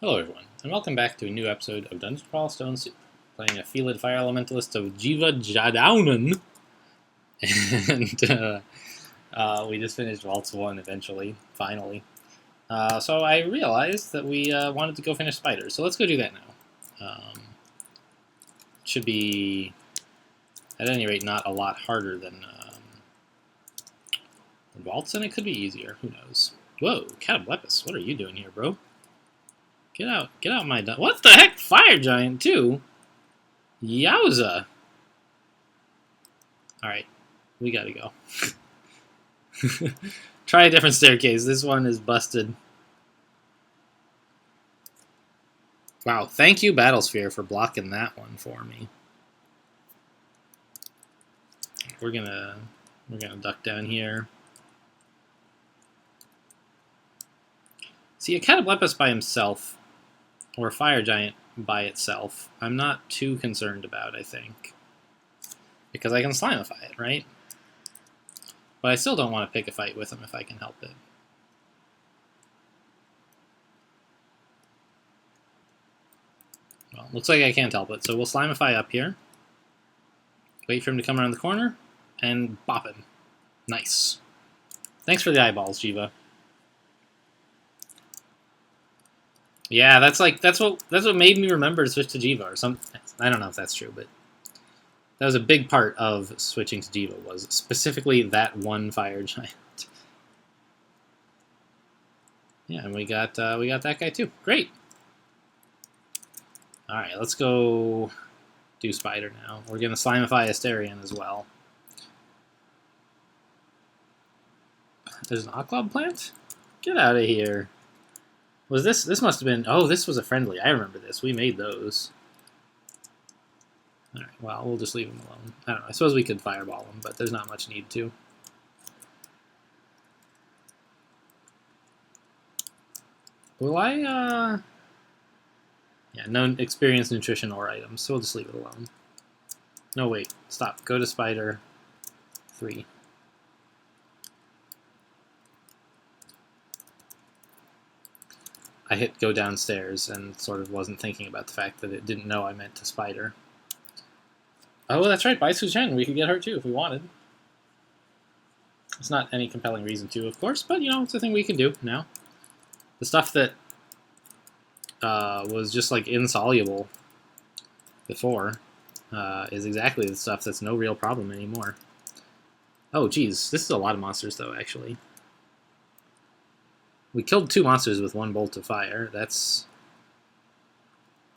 Hello everyone, and welcome back to a new episode of Dungeon Crawl Stone Soup, playing a Felid Fire Elementalist of Jiva Jadaunen, and we just finished Waltz 1 eventually, finally. So I realized that we wanted to go finish Spider, so let's go do that now. Should be, at any rate, not a lot harder than Waltz, and it could be easier, who knows. Whoa, Catablepus, what are you doing here, bro? Get out my... What the heck? Fire Giant, too? Yowza! Alright, we gotta go. Try a different staircase. This one is busted. Wow, thank you, Battlesphere, for blocking that one for me. We're gonna duck down here. See, a Catablepus by himself, or a Fire Giant by itself, I'm not too concerned about, I think. Because I can Slimify it, right? But I still don't want to pick a fight with him if I can help it. Well, looks like I can't help it, so we'll Slimify up here. Wait for him to come around the corner, and bop him. Nice. Thanks for the eyeballs, Jiva. Yeah, that's what made me remember to switch to Jiva or something. I don't know if that's true, but that was a big part of switching to Jiva, was specifically that one Fire Giant. Yeah, and we got that guy too. Great. All right, let's go do Spider now. We're gonna Slimify Asterion as well. There's an Oclob plant? Get out of here. Was this must have been... Oh, this was a friendly. I remember this. We made those. Alright, well, we'll just leave him alone. I don't know. I suppose we could fireball him, but there's not much need to. Will I, Yeah, no experience, nutrition, or items, so we'll just leave it alone. No, wait. Stop. Go to Spider 3. I hit go downstairs and sort of wasn't thinking about the fact that it didn't know I meant to Spider. Oh, that's right, Baisu Chen. We could get her too if we wanted. It's not any compelling reason to, of course, but, you know, it's a thing we can do now. The stuff that was just, like, insoluble before is exactly the stuff that's no real problem anymore. Oh, geez. This is a lot of monsters, though, actually. We killed 2 monsters with 1 bolt of fire. That's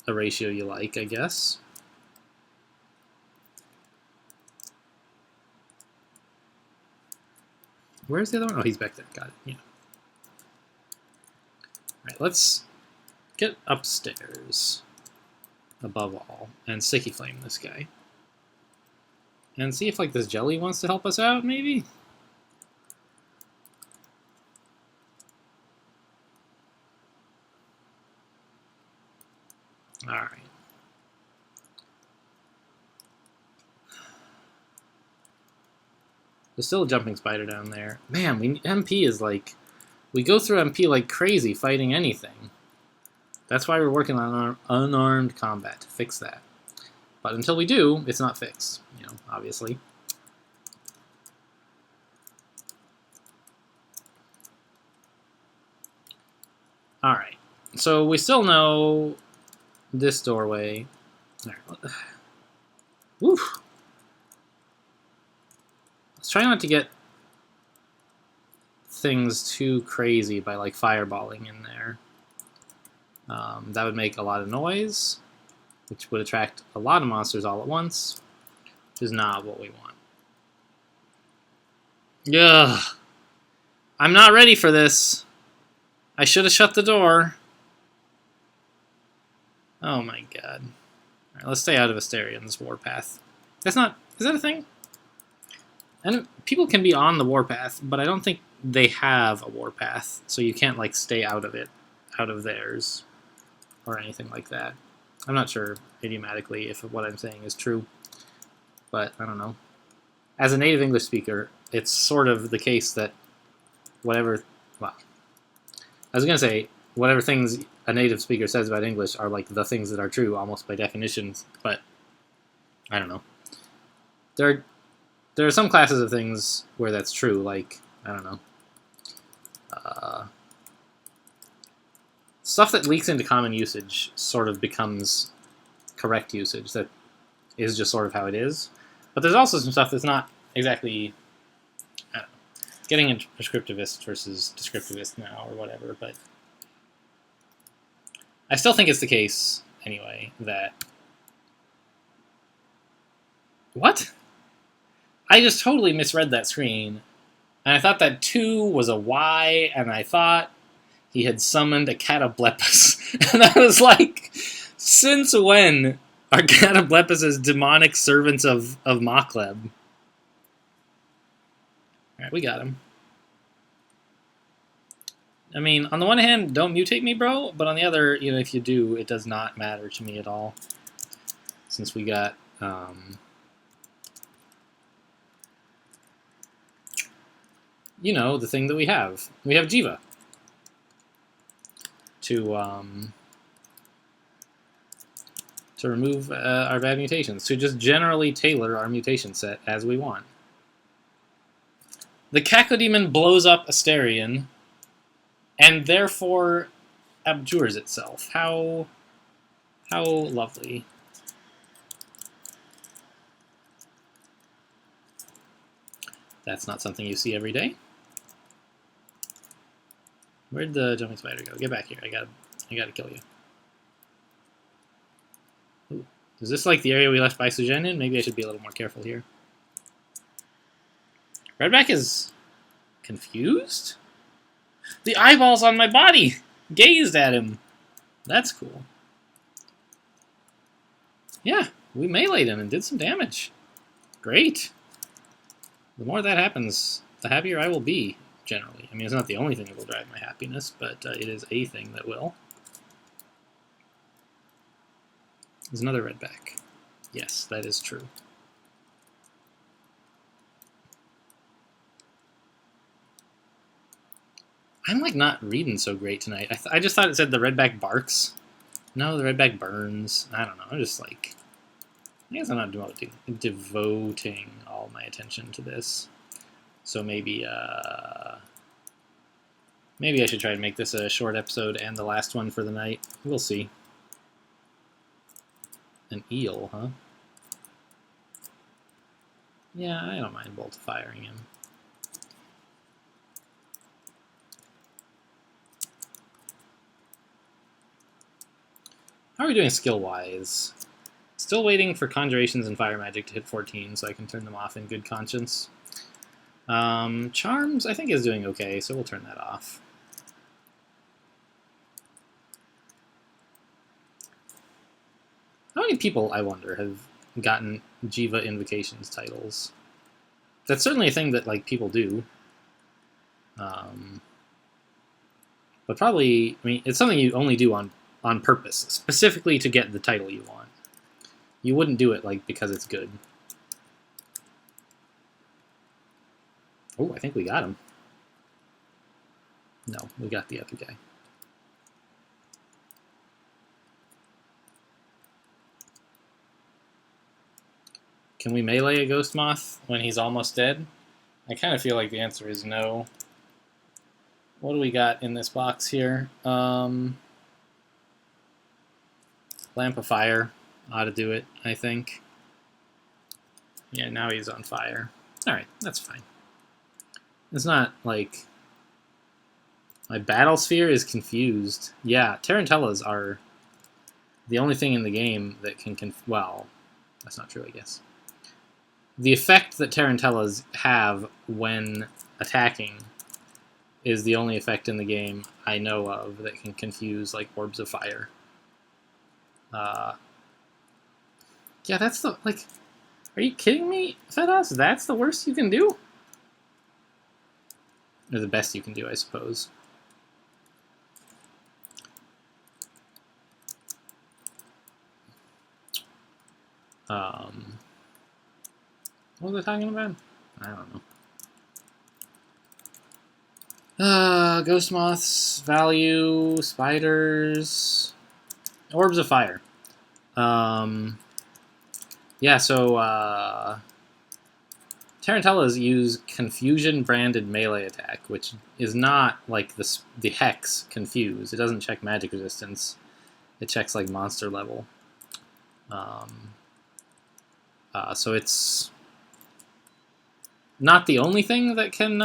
a ratio you like, I guess. Where's the other one? Oh, he's back there. Got it. Yeah. Alright, let's get upstairs, above all, and Sticky Flame this guy. And see if, like, this jelly wants to help us out, maybe? Alright. There's still a jumping spider down there. Man, MP is like... We go through MP like crazy fighting anything. That's why we're working on unarmed combat, to fix that. But until we do, it's not fixed, you know, obviously. Alright, so we still know this doorway. Alright. Woof. Let's try not to get things too crazy by, like, fireballing in there. That would make a lot of noise, which would attract a lot of monsters all at once, which is not what we want. Ugh. I'm not ready for this. I should have shut the door. Oh my god. Alright, let's stay out of Asterion's warpath. That's not... Is that a thing? And people can be on the warpath, but I don't think they have a warpath, so you can't, like, stay out of it, out of theirs, or anything like that. I'm not sure, idiomatically, if what I'm saying is true, but I don't know. As a native English speaker, it's sort of the case that whatever... Well, I was going to say, whatever things a native speaker says about English are like the things that are true almost by definition. But I don't know. There are some classes of things where that's true. Like I don't know. Stuff that leaks into common usage sort of becomes correct usage. That is just sort of how it is. But there's also some stuff that's not exactly, I don't know, getting into prescriptivist versus descriptivist now or whatever. But I still think it's the case, anyway, that... What? I just totally misread that screen. And I thought that 2 was a Y, and I thought he had summoned a Catoblepus. And I was like, since when are Catoblepuses demonic servants of Mokleb? Alright, we got him. I mean, on the one hand, don't mutate me, bro, but on the other, you know, if you do, it does not matter to me at all. Since we got, you know, the thing that we have. We have Jiva. To remove our bad mutations. To just generally tailor our mutation set as we want. The Cacodemon blows up Asterion and therefore abjures itself. How lovely. That's not something you see every day. Where'd the jumping spider go? Get back here. I gotta kill you. Ooh. Is this like the area we left Baisugen in? Maybe I should be a little more careful here. Redback is confused? The eyeballs on my body gazed at him. That's cool. Yeah, we meleeed him and did some damage. Great. The more that happens, the happier I will be, generally. I mean, it's not the only thing that will drive my happiness, but it is a thing that will. There's another redback. Yes, that is true. I'm like not reading so great tonight. I just thought it said the redback barks. No, the redback burns. I don't know. I'm just like, I guess I'm not devoting all my attention to this. So maybe maybe I should try to make this a short episode and the last one for the night. We'll see. An eel, huh? Yeah, I don't mind bolt firing him. How are we doing skill-wise? Still waiting for Conjurations and Fire Magic to hit 14 so I can turn them off in good conscience. Charms, I think, is doing okay, so we'll turn that off. How many people, I wonder, have gotten Jiva Invocations titles? That's certainly a thing that, like, people do. But probably, I mean, it's something you only do on purpose, specifically to get the title you want. You wouldn't do it, like, because it's good. Oh, I think we got him. No, we got the other guy. Can we melee a Ghost Moth when he's almost dead? I kind of feel like the answer is no. What do we got in this box here? Lamp of Fire ought to do it, I think. Yeah, now he's on fire. Alright, that's fine. It's not, like... My Battle Sphere is confused. Yeah, Tarantellas are the only thing in the game that can well, that's not true, I guess. The effect that Tarantellas have when attacking is the only effect in the game I know of that can confuse, like, Orbs of Fire. Yeah, that's the, like, are you kidding me, Fedos? That's the worst you can do? Or the best you can do, I suppose. What was I talking about? I don't know. Ghost moths, value, spiders, orbs of fire. Yeah, so Tarantellas use confusion branded melee attack, which is not like the hex confuse. It doesn't check magic resistance. It checks like monster level. So it's not the only thing that can.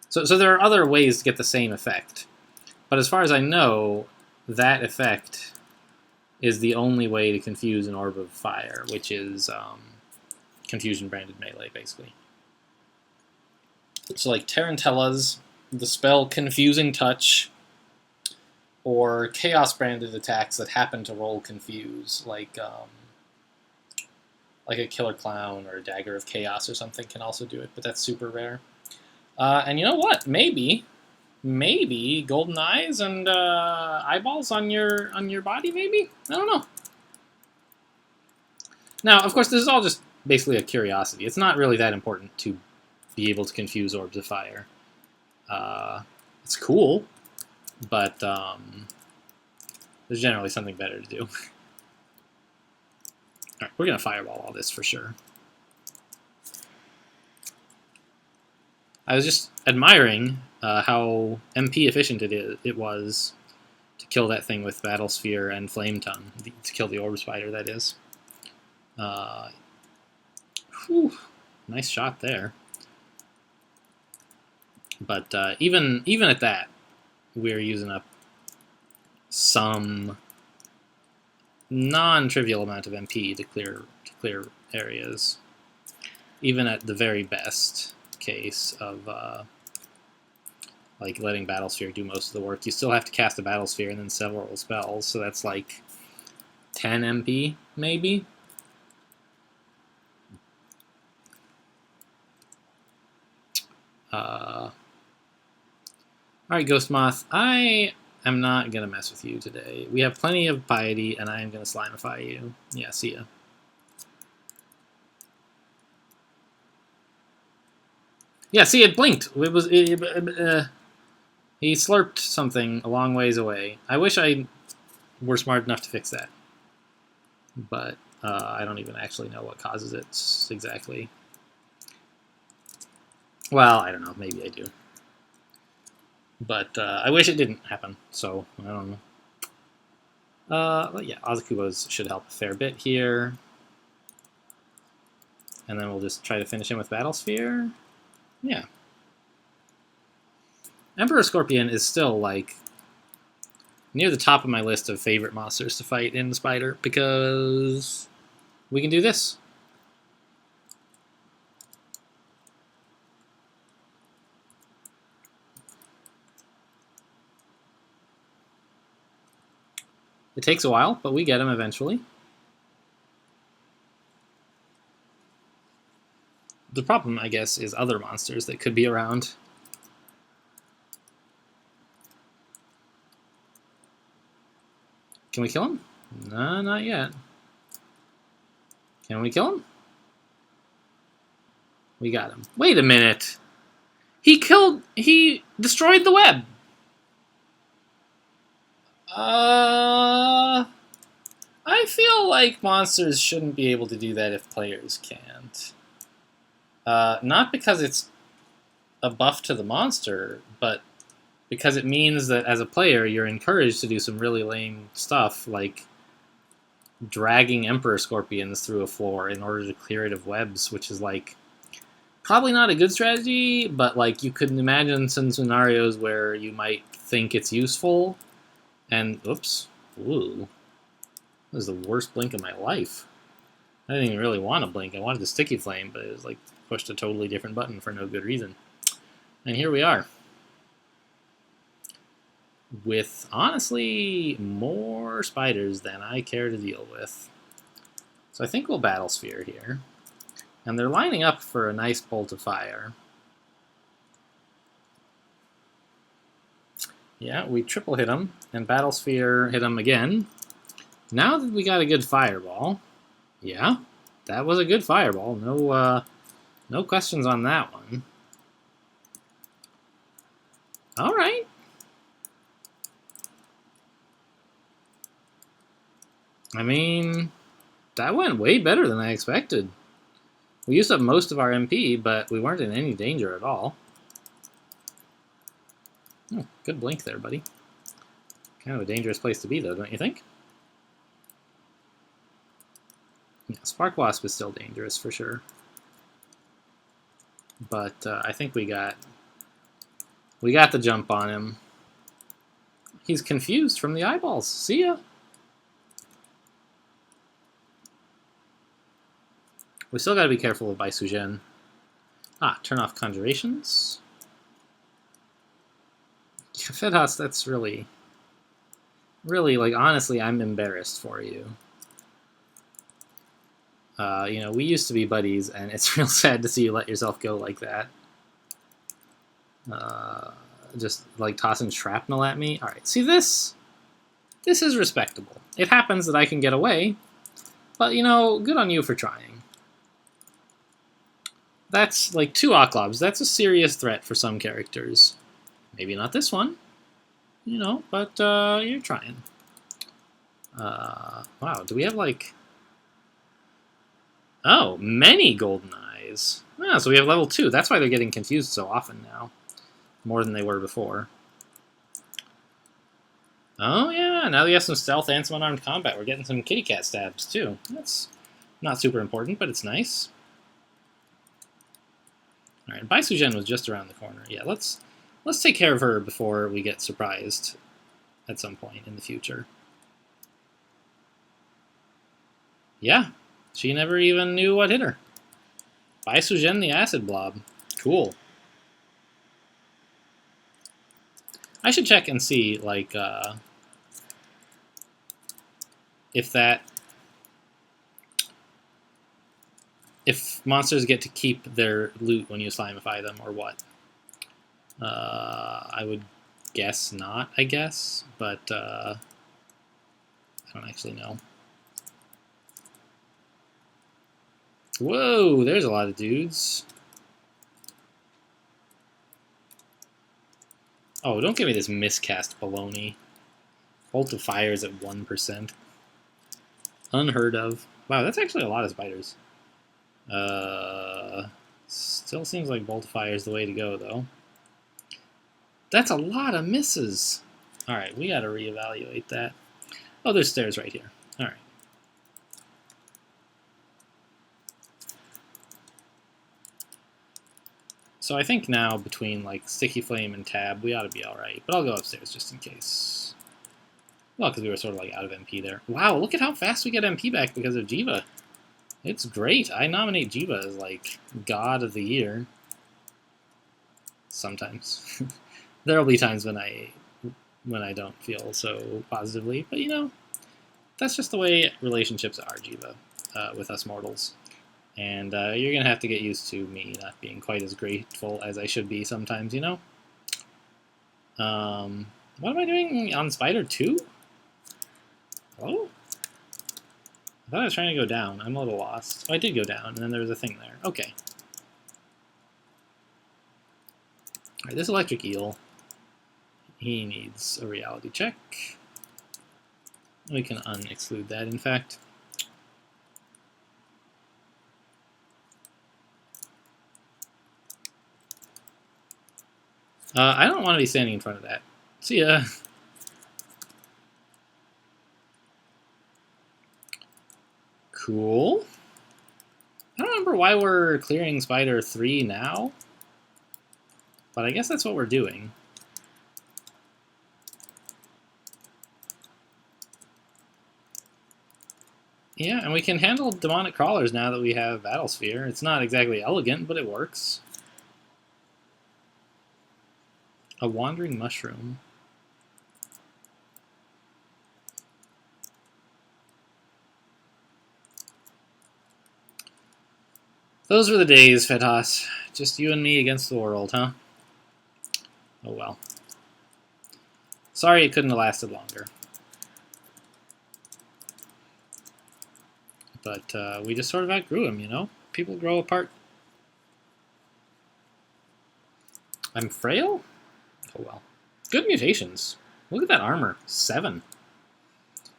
So there are other ways to get the same effect, but as far as I know, that effect is the only way to confuse an orb of fire, which is confusion branded melee, basically. So like Tarantellas, the spell Confusing Touch, or chaos branded attacks that happen to roll confuse, like a Killer Clown or a Dagger of Chaos or something can also do it, but that's super rare. And you know what? Maybe golden eyes and eyeballs on your body. Maybe, I don't know. Now, of course, this is all just basically a curiosity. It's not really that important to be able to confuse orbs of fire. It's cool, but there's generally something better to do. All right, we're gonna fireball all this for sure. I was just admiring how MP efficient it was to kill that thing with Battle Sphere and Flame Tongue, to kill the Orb Spider, that is. Whew, nice shot there. But even at that, we're using up some non-trivial amount of MP to clear areas, even at the very best case of like letting Battle Sphere do most of the work. You still have to cast a Battle Sphere and then several spells, so that's like 10 MP maybe. Alright, Ghost Moth, I am not going to mess with you today. We have plenty of piety, and I am going to slimify you. Yeah, see ya. Yeah, see, it blinked. It was he slurped something a long ways away. I wish I were smart enough to fix that, but I don't even actually know what causes it exactly. Well, I don't know. Maybe I do, but I wish it didn't happen. So I don't know. But yeah, Ozakubos should help a fair bit here, and then we'll just try to finish him with Battle Sphere. Yeah. Emperor Scorpion is still, like, near the top of my list of favorite monsters to fight in Spider, because we can do this. It takes a while, but we get him eventually. The problem, I guess, is other monsters that could be around. Can we kill him? No, not yet. Can we kill him? We got him. Wait a minute. He destroyed the web. I feel like monsters shouldn't be able to do that if players can't. Not because it's a buff to the monster, but because it means that as a player, you're encouraged to do some really lame stuff, like dragging Emperor Scorpions through a floor in order to clear it of webs, which is, like, probably not a good strategy, but, like, you could imagine some scenarios where you might think it's useful, and, oops, ooh, that was the worst blink of my life. I didn't even really want to blink. I wanted the Sticky Flame, but it was, like, pushed a totally different button for no good reason. And here we are. With, honestly, more spiders than I care to deal with. So I think we'll Battle Sphere here. And they're lining up for a nice bolt of fire. Yeah, we triple hit them, and Battle Sphere hit them again. Now that we got a good fireball, yeah, that was a good fireball. No questions on that one. All right. I mean, that went way better than I expected. We used up most of our MP, but we weren't in any danger at all. Oh, good blink there, buddy. Kind of a dangerous place to be, though, don't you think? Yeah, Spark Wasp is still dangerous, for sure. But I think we got the jump on him. He's confused from the eyeballs. See ya. We still got to be careful of Baisugen. Ah, turn off conjurations. FeFE, that's really, like, honestly, I'm embarrassed for you. You know, we used to be buddies, and it's real sad to see you let yourself go like that. Just, like, tossing shrapnel at me. Alright, see this? This is respectable. It happens that I can get away, but, you know, good on you for trying. That's, like, 2 Oclobs. That's a serious threat for some characters. Maybe not this one, you know, but you're trying. Wow, do we have, like... Oh, many golden eyes. Ah, so we have level 2. That's why they're getting confused so often now. More than they were before. Oh, yeah, now we have some stealth and some unarmed combat. We're getting some kitty cat stabs, too. That's not super important, but it's nice. Alright, Baisugen was just around the corner. Yeah, let's take care of her before we get surprised at some point in the future. Yeah, she never even knew what hit her. Baisugen the Acid Blob. Cool. I should check and see, like, if monsters get to keep their loot when you slimify them, or what. I would guess not, I guess, but I don't actually know. Whoa, there's a lot of dudes. Oh, don't give me this miscast baloney. Bolt of Fire is at 1%. Unheard of. Wow, that's actually a lot of spiders. Still seems like Bolt of Fire is the way to go, though. That's a lot of misses. Alright, we gotta reevaluate that. Oh, there's stairs right here. Alright. So I think now between, like, Sticky Flame and Tab, we ought to be alright. But I'll go upstairs just in case. Well, because we were sort of, like, out of MP there. Wow, look at how fast we get MP back because of Jiva. It's great. I nominate Jiva as, like, God of the Year. Sometimes. There'll be times when I don't feel so positively, but, you know, that's just the way relationships are, Jiva, with us mortals. And you're going to have to get used to me not being quite as grateful as I should be sometimes, you know? What am I doing on Spider 2? Oh? I thought I was trying to go down. I'm a little lost. Oh, I did go down, and then there was a thing there. Okay. Alright, this electric eel, he needs a reality check. We can unexclude that, in fact. I don't want to be standing in front of that. See ya. Cool. I don't remember why we're clearing Spider 3 now, but I guess that's what we're doing. Yeah, and we can handle demonic crawlers now that we have Battle Sphere. It's not exactly elegant, but it works. A wandering mushroom. Those were the days, FeFE. Just you and me against the world, huh? Oh well. Sorry it couldn't have lasted longer. But we just sort of outgrew him, you know? People grow apart. I'm frail? Oh well. Good mutations. Look at that armor. 7.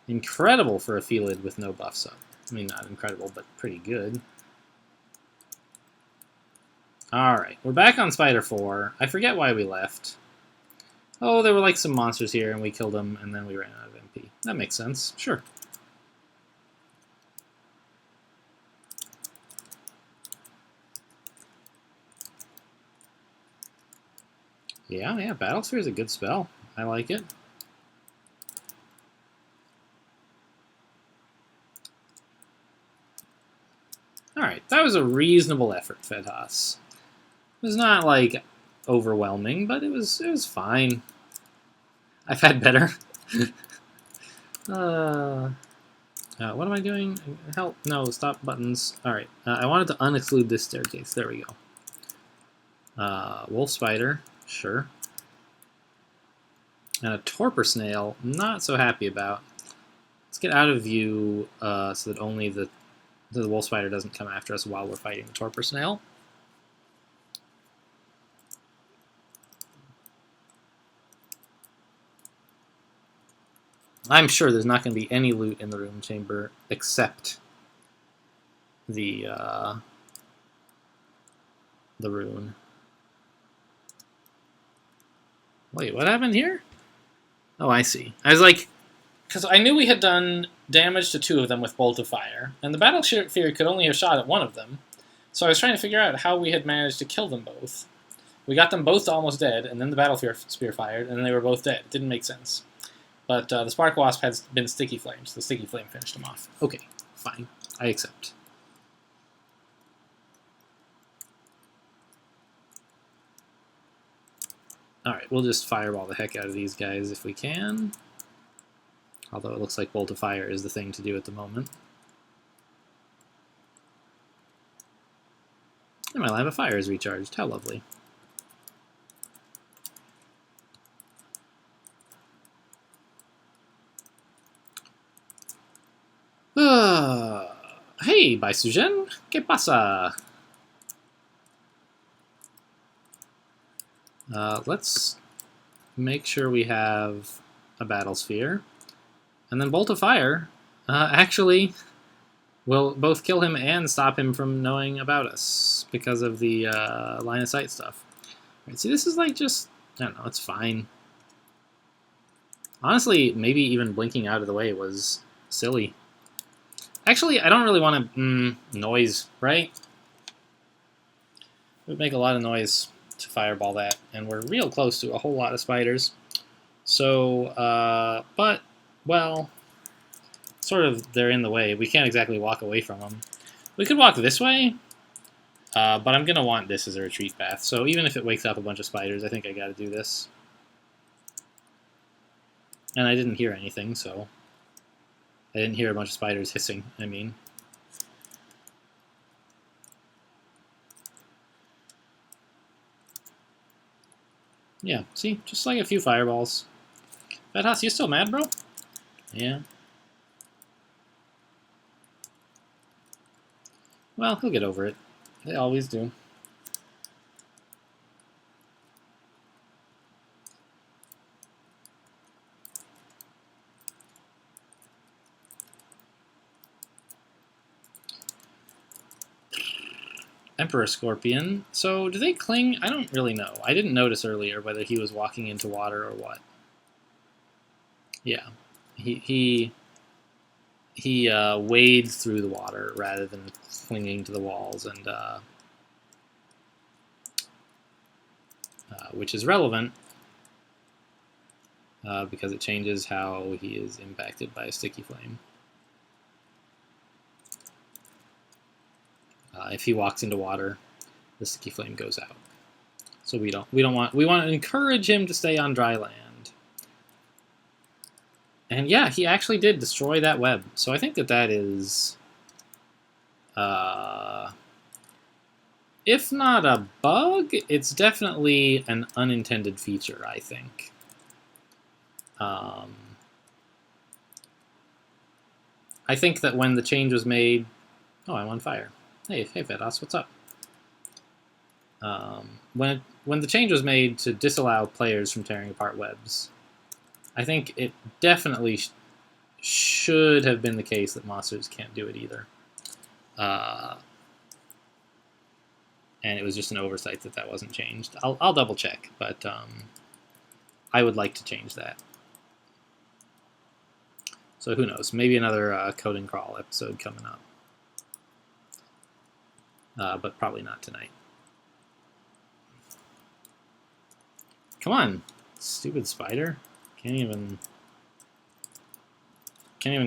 Incredible for a Felid with no buffs up. I mean, not incredible, but pretty good. Alright, we're back on Spider 4. I forget why we left. Oh, there were like some monsters here, and we killed them, and then we ran out of MP. That makes sense. Sure. Yeah, Battlesphere is a good spell. I like it. Alright, that was a reasonable effort, FeFE. It was not, like, overwhelming, but it was fine. I've had better. What am I doing? Help. No, stop buttons. Alright, I wanted to unexclude this staircase. There we go. Wolf Spider. Sure. And a Torpor Snail. Not so happy about. Let's get out of view so that only the Wolf Spider doesn't come after us while we're fighting the Torpor Snail. I'm sure there's not going to be any loot in the room chamber except the rune. Wait, what happened here? Oh, I see. I was like, because I knew we had done damage to 2 of them with Bolt of Fire, and the Battlesphere could only have shot at 1 of them, so I was trying to figure out how we had managed to kill them both. We got them both almost dead, and then the Battlesphere fired, and then they were both dead. It didn't make sense. But the Spark Wasp had been Sticky Flame, so the Sticky Flame finished him off. Okay, fine. I accept. Alright, we'll just fireball the heck out of these guys if we can. Although it looks like Bolt of Fire is the thing to do at the moment. And my Lamp of Fire is recharged. How lovely. Hey, Baisugen, ¿qué pasa? Let's make sure we have a Battle Sphere. And then Bolt of Fire actually will both kill him and stop him from knowing about us because of the line of sight stuff. Right, see, this is like just, I don't know, it's fine. Honestly, maybe even blinking out of the way was silly. Actually, I don't really want to... noise, right? It would make a lot of noise to fireball that, and we're real close to a whole lot of spiders. So, but, well, sort of they're in the way. We can't exactly walk away from them. We could walk this way, but I'm going to want this as a retreat path. So even if it wakes up a bunch of spiders, I think I got to do this. And I didn't hear anything, so... I didn't hear a bunch of spiders hissing, I mean. Yeah, see? Just like a few fireballs. FeFE, you still mad, bro? Yeah. Well, he'll get over it. They always do. Emperor Scorpion. So, do they cling? I don't really know. I didn't notice earlier whether he was walking into water or what. Yeah. He wades through the water rather than clinging to the walls, and which is relevant because it changes how he is impacted by a sticky flame. If he walks into water, the sticky flame goes out. So we want to encourage him to stay on dry land. And yeah, he actually did destroy that web. So I think that is, if not a bug, it's definitely an unintended feature, I think. I think that when the change was made... Oh, I'm on fire. Hey, FeFE, what's up? When the change was made to disallow players from tearing apart webs, I think it definitely should have been the case that monsters can't do it either. And it was just an oversight that wasn't changed. I'll double check, but I would like to change that. So who knows? Maybe another Code and Crawl episode coming up. But probably not tonight. Come on, stupid spider. Can't even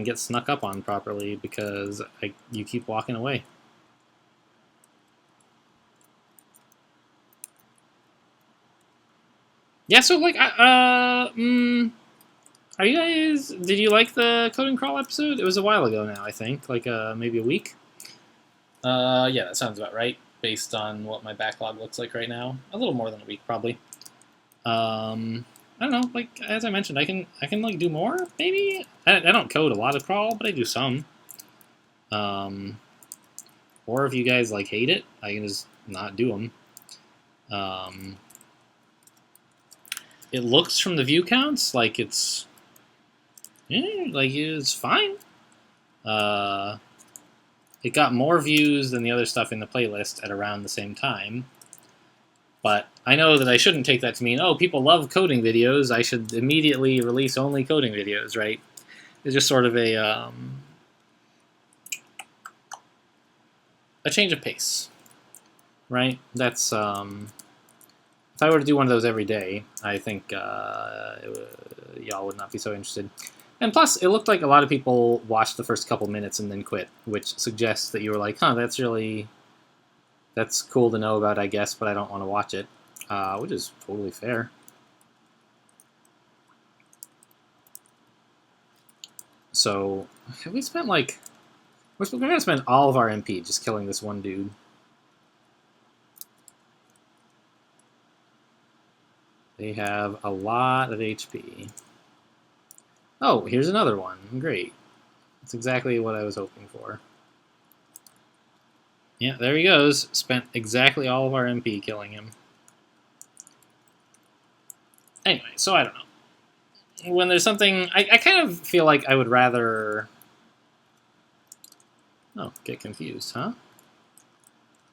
get snuck up on properly because you keep walking away. Yeah, so like, are you guys? Did you like the Code and Crawl episode? It was a while ago now, I think, like maybe a week. Yeah, that sounds about right, based on what my backlog looks like right now. A little more than a week, probably. I don't know. Like as I mentioned, I can like do more. Maybe I don't code a lot of Crawl, but I do some. Or if you guys like hate it, I can just not do them. It looks from the view counts like it's fine. It got more views than the other stuff in the playlist at around the same time. But I know that I shouldn't take that to mean, oh, people love coding videos, I should immediately release only coding videos, right? It's just sort of a change of pace, right? That's if I were to do one of those every day, I think y'all would not be so interested. And plus, it looked like a lot of people watched the first couple minutes and then quit, which suggests that you were like, huh, that's cool to know about, I guess, but I don't want to watch it, which is totally fair. So, have we spent like... We're going to spend all of our MP just killing this one dude. They have a lot of HP. Oh, here's another one. Great. That's exactly what I was hoping for. Yeah, there he goes. Spent exactly all of our MP killing him. Anyway, so I don't know. When there's something... I kind of feel like I would rather... Oh, get confused, huh?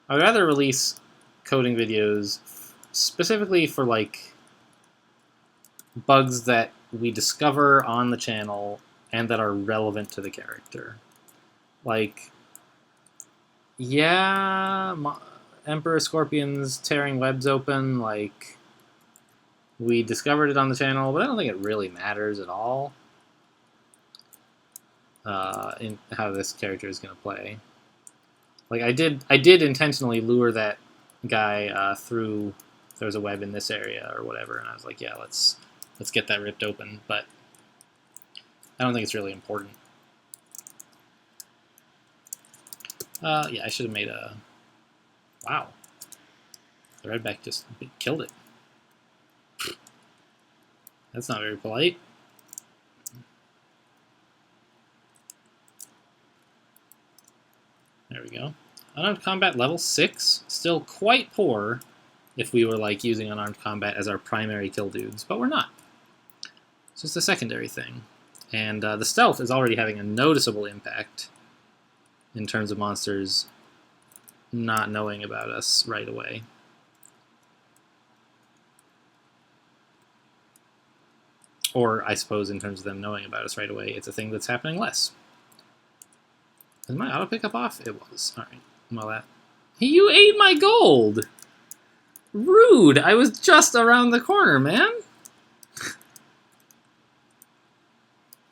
I would rather release coding videos specifically for, like, bugs that we discover on the channel and that are relevant to the character. Like, yeah, Emperor Scorpion's tearing webs open, like, we discovered it on the channel, but I don't think it really matters at all in how this character is going to play. Like, I did intentionally lure that guy through, there was a web in this area or whatever, and I was like, yeah, let's get that ripped open, but I don't think it's really important. Yeah, I should have made a... Wow. The redback just killed it. That's not very polite. There we go. Unarmed combat level 6. Still quite poor if we were like using unarmed combat as our primary kill dudes, but we're not. It's just a secondary thing. And the stealth is already having a noticeable impact in terms of monsters not knowing about us right away. Or, I suppose, in terms of them knowing about us right away, it's a thing that's happening less. Is my auto pickup off? It was. Alright. Well, that... You ate my gold! Rude! I was just around the corner, man!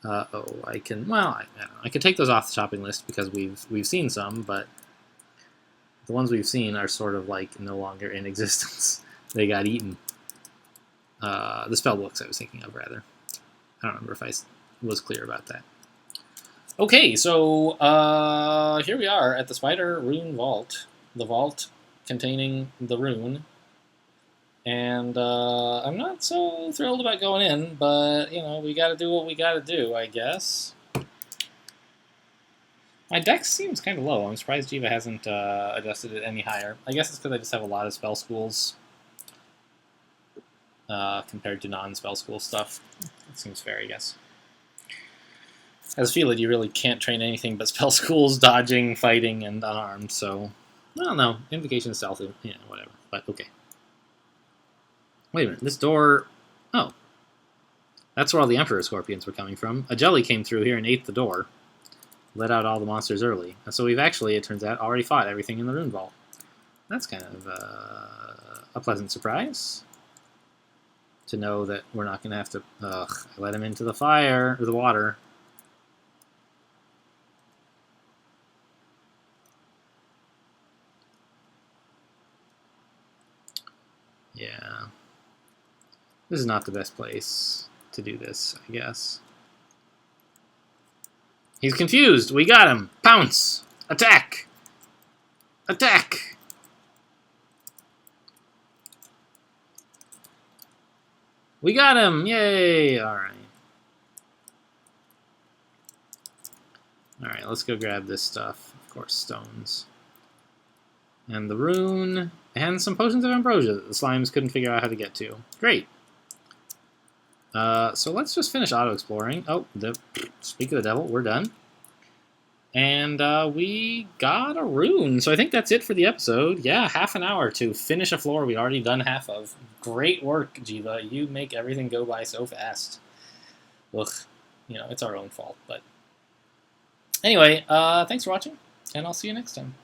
Oh, I can... Well, I don't know. I could take those off the shopping list because we've seen some, but the ones we've seen are sort of, like, no longer in existence. They got eaten. The spell books I was thinking of, rather. I don't remember if I was clear about that. Okay, so here we are at the Spider Rune Vault. The vault containing the rune. And I'm not so thrilled about going in, but, you know, we gotta do what we gotta do, I guess. My dex seems kind of low. I'm surprised Jiva hasn't adjusted it any higher. I guess it's because I just have a lot of spell schools compared to non-spell school stuff. It seems fair, I guess. As Feelid, you really can't train anything but spell schools, dodging, fighting, and unarmed, so... I don't know. Invocation stealth, yeah, whatever. But, okay. Wait a minute. This door... Oh. That's where all the Emperor Scorpions were coming from. A jelly came through here and ate the door. Let out all the monsters early. And so we've actually, it turns out, already fought everything in the Rune Vault. That's kind of a pleasant surprise. To know that we're not going to have to... Ugh, I let him into the fire, or the water. Yeah. This is not the best place to do this, I guess. He's confused! We got him! Pounce! Attack! Attack! We got him! Yay! Alright. Alright, let's go grab this stuff. Of course, stones. And the rune, and some potions of ambrosia that the slimes couldn't figure out how to get to. Great! So let's just finish auto-exploring. Oh, speak of the devil, we're done. And we got a rune. So I think that's it for the episode. Yeah, half an hour to finish a floor we'd already done half of. Great work, Jiva. You make everything go by so fast. Ugh, you know, it's our own fault. But anyway, thanks for watching, and I'll see you next time.